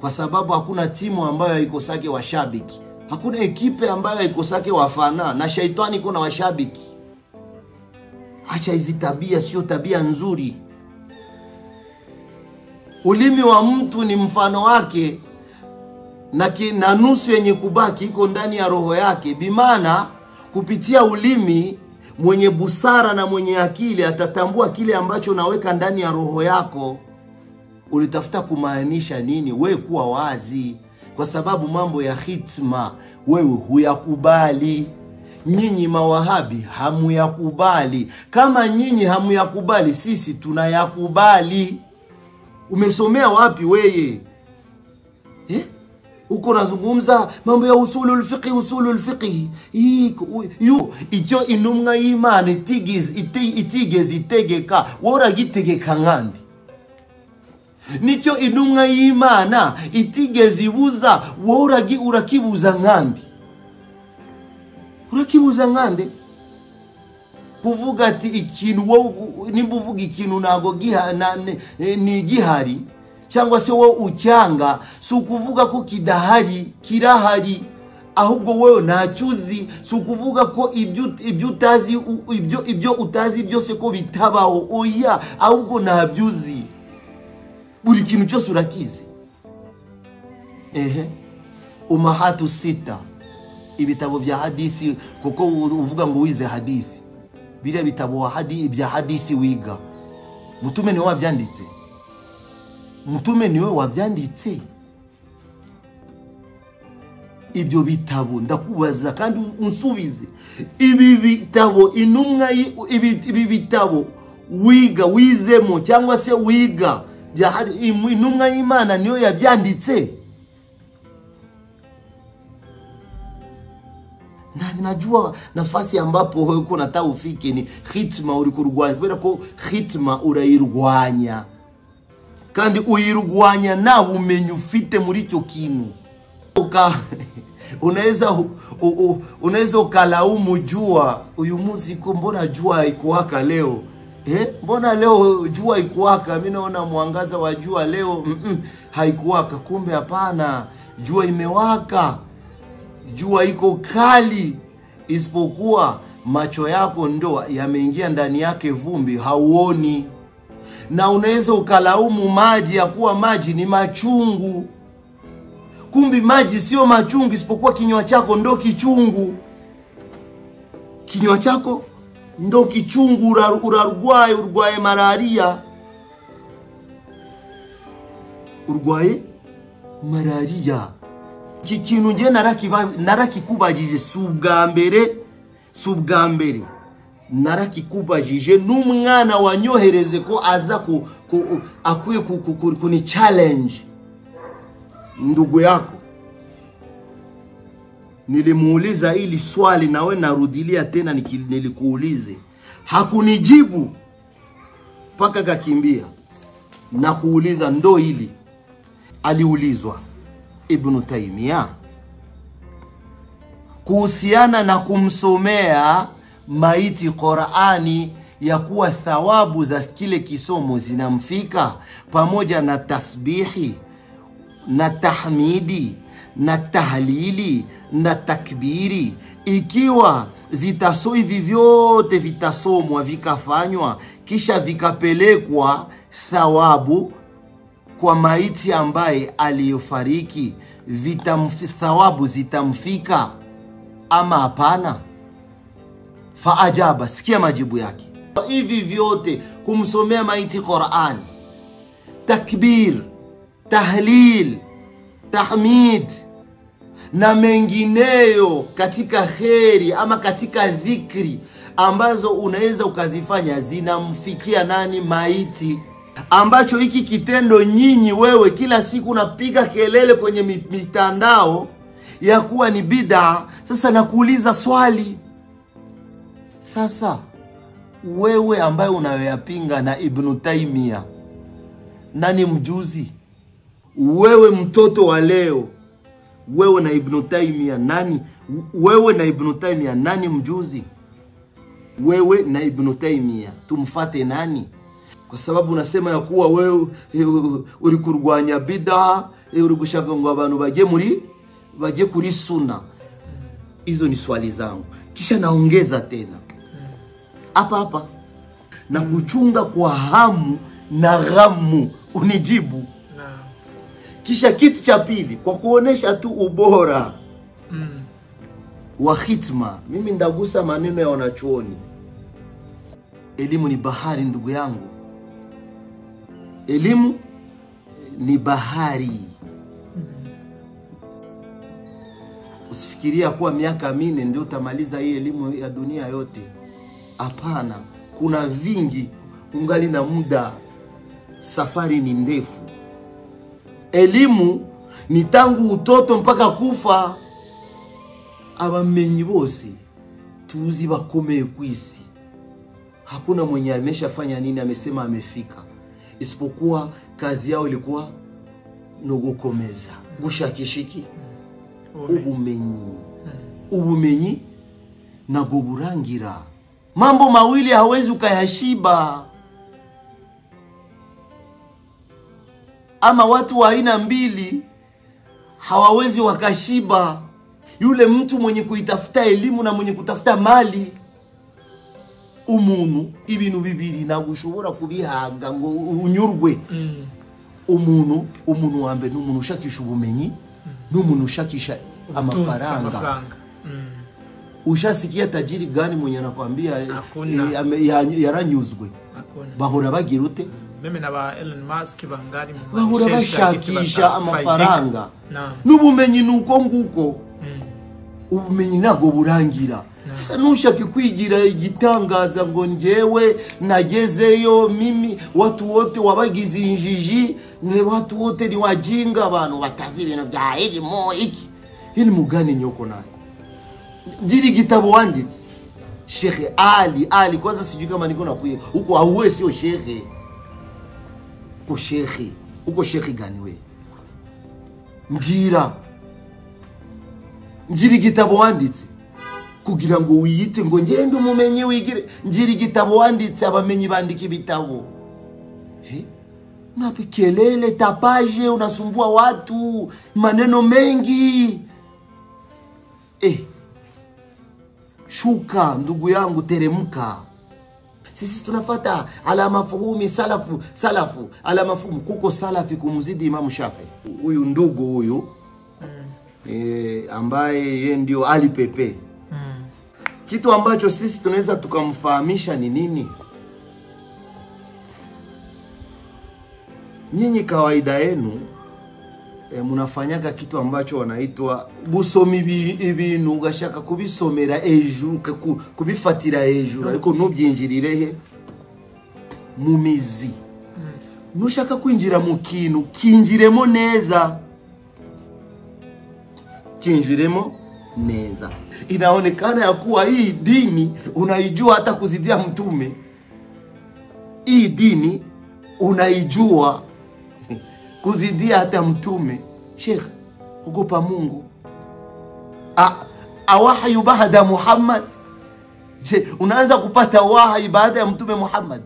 S2: Kwa sababu hakuna timu ambayo haikosake washabiki. Hakuna ekipe ambayo haikosake wafana, na shaitani kuna washabiki. Acha hizi tabia, sio tabia nzuri. Ulimi wa mtu ni mfano wake, na nusu yenye kubaki iko ndani ya roho yake. Bimana kupitia ulimi, mwenye busara na mwenye akili atatambua kile ambacho unaweka ndani ya roho yako. Ulitafuta kumaanisha nini? Wewe kuwa wazi, kwa sababu mambo ya hitma wewe huyakubali. Nyinyi mawahabi hamuyakubali. Kama nyinyi hamuyakubali, sisi tunayakubali. Umesomea wapi wewe? Uko nazungumza mambo ya usulul fiqh. Icho inumwa imani itegeka wora gitegeka ngandi. Nicho inumwa imana itigezibuza wora urakibuza ngandi. Urakibuza ngande? Kuvuga ati ikintu nimbuvuga ikintu nago ni gihari cyangwa se wowe ucyanga, si ukuvuga ko kidahari, kirahari. Ahubwo wewe nacyuzi, si ukuvuga ko ibyo utazi byose ko bitabaho. Oya, ahubwo nabyuzi. Buri kintu cyose urakizi. Umahatu sita, ibitabo bya hadithi, kuko uvuga ngo wize hadithi. Bile bitabo bya hadithi wiga. Mtume ni wabyanditse? Mtume niwe wabyanditse? Ibyo bitabo ndakubaza kandi unsubize. Ibi bitabo inumwa ibi bitabo wiga wizemo cyangwa se wiga bya inumwa y'Imana niyo yabyanditse? Na najua nafasi ambapo uko nataka ufike ni hitma uri kurwanya, kubera ko hitma urayirwanya kandi uyirwanya na umenye ufite muri cyo kintu. Unaweza ukalaumu jua, uyu munsi ko mbona jua ikuwaka leo? Mbona leo jua ikuwaka? Mimi naona mwangaza wa jua leo haikuwaka. Kumbe hapana, jua imewaka. Jua iko kali, isipokuwa macho yako ndo yameingia ndani yake vumbi, hauoni. Na unaweza ukalaumu maji ya kuwa maji ni machungu. Kumbi maji sio machungu, isipokuwa kinywa chako ndo kichungu. Kinywa chako ndo kichungu, urarwaye malaria. Urwaye malaria. Kikintu nje narakikubajije subwambere narakikubajije n'umwana wanyohereze ko aza akwiye kuni challenge ndugu yako. Nilimuuliza ili swali nawe narudilia tena nilikuulize, hakunijibu paka kakimbia. Na kuuliza ndo hili aliulizwa Ibn Taymiyyah kuhusiana na kumsomea maiti Qur'ani, ya kuwa thawabu za kile kisomo zinamfika pamoja na tasbihi na tahmidi na tahlili na takbiri, ikiwa hivi vyote vitasomwa vikafanywa kisha vikapelekwa thawabu kwa maiti ambaye aliyofariki, thawabu zitamfika ama hapana? Faajaba, sikia majibu yake. Hivi vyote kumsomea maiti Qur'ani, takbir, tahlil, tahmid na mengineyo katika kheri ama katika dhikri ambazo unaweza ukazifanya, zinamfikia nani? Maiti. Ambacho hiki kitendo nyinyi wewe kila siku unapiga kelele kwenye mitandao ya kuwa ni bid'a. Sasa nakuuliza swali, sasa wewe ambaye unayoyapinga na Ibn Taymiyyah, nani mjuzi? Wewe mtoto wa leo, wewe na Ibn Taymiyyah nani? Wewe na Ibn Taymiyyah nani mjuzi? Wewe na Ibn Taymiyyah tumfate nani? Kwa sababu unasema ya kuwa wewe uri kurwanya bid'a, uri gushaka ngo abantu baje kuri sunna. Hizo ni swali zangu. Kisha naongeza tena hapa na kuchunga kwa hamu na ghamu unijibu. Kisha kitu cha pili, kwa kuonesha tu ubora wa hitma, mimi ndagusa maneno ya wanachuoni. Elimu ni bahari ndugu yangu. Elimu ni bahari. Usifikiria kuwa miaka 4 ndio utamaliza hii elimu ya dunia yote. Hapana, kuna vingi, ungali na muda, safari ni ndefu. Elimu ni tangu utoto mpaka kufa. Abamenyi bose tuzi bakomeye kwisi, hakuna mwenye ameshafanya nini amesema amefika, isipokuwa kazi yao ilikuwa nugukomeza gushakishiki ubumenyi na guburangira. Mambo mawili hawezi ukayashiba. Ama watu wa aina mbili hawawezi wakashiba. Yule mtu mwenye kuitafuta elimu na mwenye kutafuta mali, umuntu ibintu bibiri na gushobora kubihaga ngo unyurwe. Umuntu wambe n'umuntu ushakisha ubumenyi, n'umuntu ushakisha amafaranga. Ushasikia tajiri gani mwenye anakuambia yaranyuzwe? Bahora bagira ute?
S3: Mimi na ba Elon Musk bangari mu
S2: bahora bashakisha amafaranga. N'ubumenyi nuko nguko. Ubumenyi nago burangira. Sasa nushaka kwigira igitangaza ngo njewe nagezeyo, mimi watu wote wabagize injiji, watu wote ni wajinga, abantu batazi ibintu bya elimu iki. Elimu gani nyoko nayo? Njiri gitabo wanditse Sheikh Ali kwanza sijui kama niko nakuye huko hauwe sio shekhe. Uko shekhe gani we? Njiri gitabo wanditse kugira ngo wiyite ngo ngende umumenyi wigire. Njiri gitabo wanditse abamenyi bandika ibitabo. Unapikelele tapaje, unasumbua watu maneno mengi. Shuka ndugu yangu, teremka. Sisi tunafata ala mafuhumi salafu ala mafuhumu. Kuko salafi kumzidi Imam Shafi. Huyu ndugu huyu ambaye yeye ndio Ali Pepe. Kitu ambacho sisi tunaweza tukamfahamisha ni nini? Nyinyi kawaida yenu munafanyaga kitu ambacho wanaitwa busomi ibintu ugashaka kubisomera ejuru kubifatira ejuru ariko nubyinjirirehe mu mizi. Nushaka kwinjira mu kintu kinjiremo neza. Inaonekana ya kuwa hii dini unaijua hata kuzidia mtume. Hii dini unaijua kuzidia hata mtume. Sheikh, ogopa Mungu. Wahyi baada Muhammad. Je, unaanza kupata wahyi baada ya mtume Muhammad?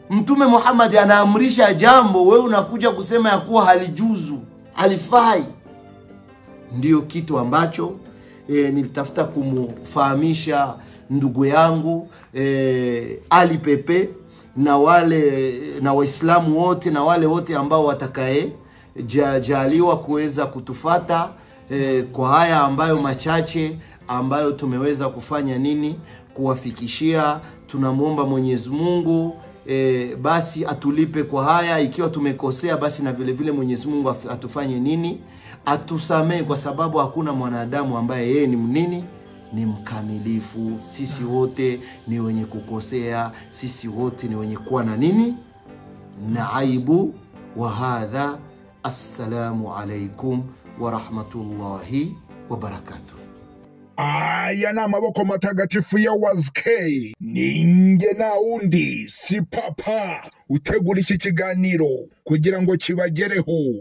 S2: Mtume Muhammad anaamrisha jambo, wewe unakuja kusema ya kuwa halijuzu, halifai. Ndio kitu ambacho nilitafuta kumfahamisha ndugu yangu Ali Pepe na Waislamu wote na wale wote ambao watakaye jaliwa kuweza kutufata kwa haya ambayo machache ambayo tumeweza kufanya nini kuwafikishia. Tunamuomba Mwenyezi Mungu basi atulipe kwa haya. Ikiwa tumekosea basi na vile vile Mwenyezi Mungu atufanye nini, atusamee, kwa sababu hakuna mwanadamu ambaye yeye ni mkamilifu. Sisi wote ni wenye kukosea, sisi wote ni wenye kuwa na aibu. Wa hadha, assalamu alaikum wa rahmatullahi wa barakatuh.
S5: Aya ni amaboko matagatifu ya WAZK. Ninge na undi si papa utegura iki kiganiro kugira ngo kibagereho.